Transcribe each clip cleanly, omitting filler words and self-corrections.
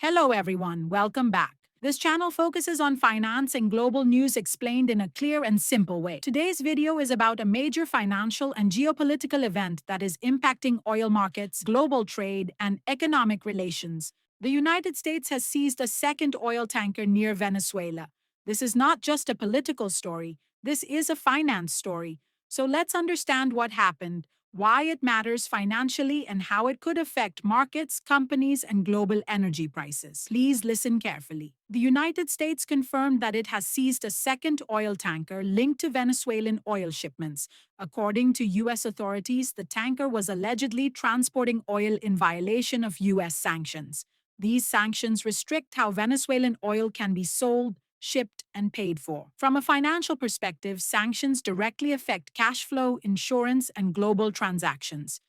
Hello, everyone. Welcome back. This channel focuses on finance and global news explained in a clear and simple way. Today's video is about a major financial and geopolitical event that is impacting oil markets, global trade, and economic relations. The United States has seized a second oil tanker near Venezuela. This is not just a political story, this is a finance story. So let's understand what happened, why it matters financially, and how it could affect markets, companies, and global energy prices. Please listen carefully. The United States confirmed that it has seized a second oil tanker linked to Venezuelan oil shipments. According to U.S. authorities, the tanker was allegedly transporting oil in violation of U.S. sanctions. These sanctions restrict how Venezuelan oil can be sold, shipped, and paid for. From a financial perspective, sanctions directly affect cash flow, insurance, and global transactions.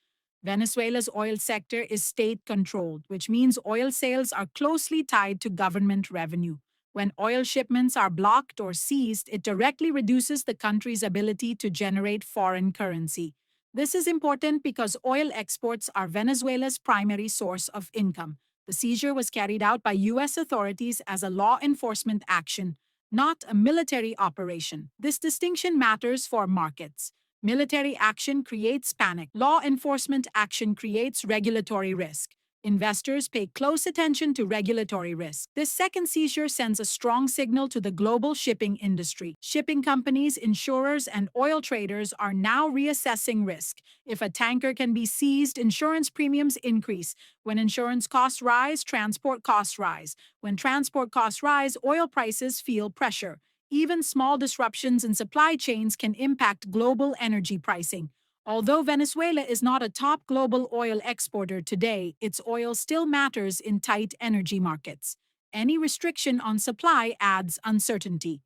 Venezuela's oil sector is state-controlled, which means oil sales are closely tied to government revenue. When oil shipments are blocked or seized, it directly reduces the country's ability to generate foreign currency. This is important because oil exports are Venezuela's primary source of income. The seizure was carried out by U.S. authorities as a law enforcement action, not a military operation. This distinction matters for markets. Military action creates panic. Law enforcement action creates regulatory risk. Investors pay close attention to regulatory risk. This second seizure sends a strong signal to the global shipping industry. Shipping companies, insurers, and oil traders are now reassessing risk. If a tanker can be seized, insurance premiums increase. When insurance costs rise, transport costs rise. When transport costs rise, oil prices feel pressure. Even small disruptions in supply chains can impact global energy pricing. Although Venezuela is not a top global oil exporter today, its oil still matters in tight energy markets. Any restriction on supply adds uncertainty,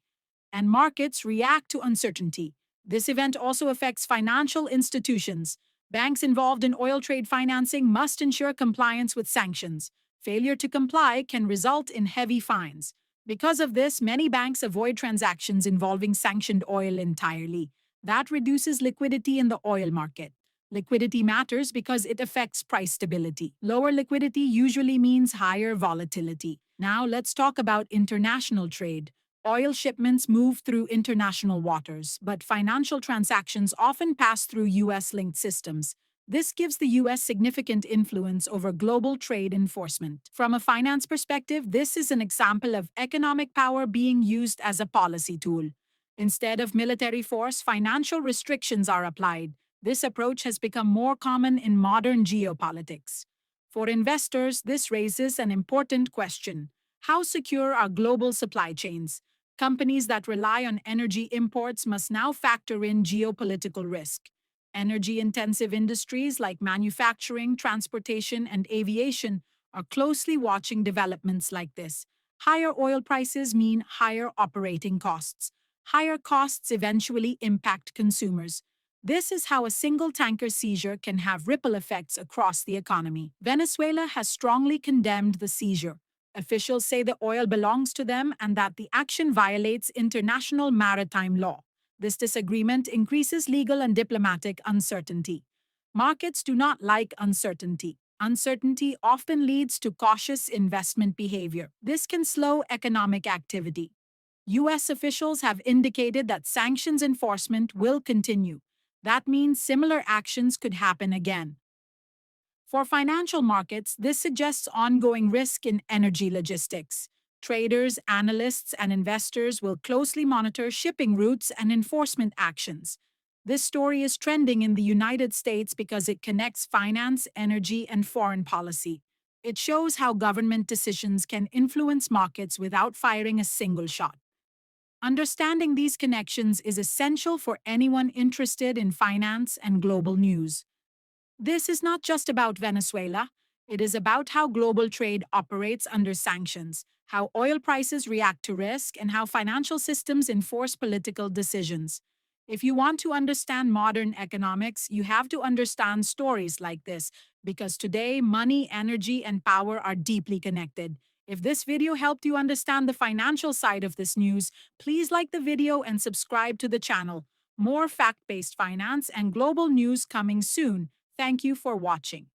and markets react to uncertainty. This event also affects financial institutions. Banks involved in oil trade financing must ensure compliance with sanctions. Failure to comply can result in heavy fines. Because of this, many banks avoid transactions involving sanctioned oil entirely. That reduces liquidity in the oil market. Liquidity matters because it affects price stability. Lower liquidity usually means higher volatility. Now let's talk about international trade. Oil shipments move through international waters, but financial transactions often pass through U.S.-linked systems. This gives the U.S. significant influence over global trade enforcement. From a finance perspective, this is an example of economic power being used as a policy tool. Instead of military force, financial restrictions are applied. This approach has become more common in modern geopolitics. For investors, this raises an important question. How secure are global supply chains? Companies that rely on energy imports must now factor in geopolitical risk. Energy-intensive industries like manufacturing, transportation, and aviation are closely watching developments like this. Higher oil prices mean higher operating costs. Higher costs eventually impact consumers. This is how a single tanker seizure can have ripple effects across the economy. Venezuela has strongly condemned the seizure. Officials say the oil belongs to them and that the action violates international maritime law. This disagreement increases legal and diplomatic uncertainty. Markets do not like uncertainty. Uncertainty often leads to cautious investment behavior. This can slow economic activity. U.S. officials have indicated that sanctions enforcement will continue. That means similar actions could happen again. For financial markets, this suggests ongoing risk in energy logistics. Traders, analysts, and investors will closely monitor shipping routes and enforcement actions. This story is trending in the United States because it connects finance, energy, and foreign policy. It shows how government decisions can influence markets without firing a single shot. Understanding these connections is essential for anyone interested in finance and global news. This is not just about Venezuela. It is about how global trade operates under sanctions, how oil prices react to risk, and how financial systems enforce political decisions. If you want to understand modern economics, you have to understand stories like this, because today money, energy, and power are deeply connected. If this video helped you understand the financial side of this news, please like the video and subscribe to the channel. More fact-based finance and global news coming soon. Thank you for watching.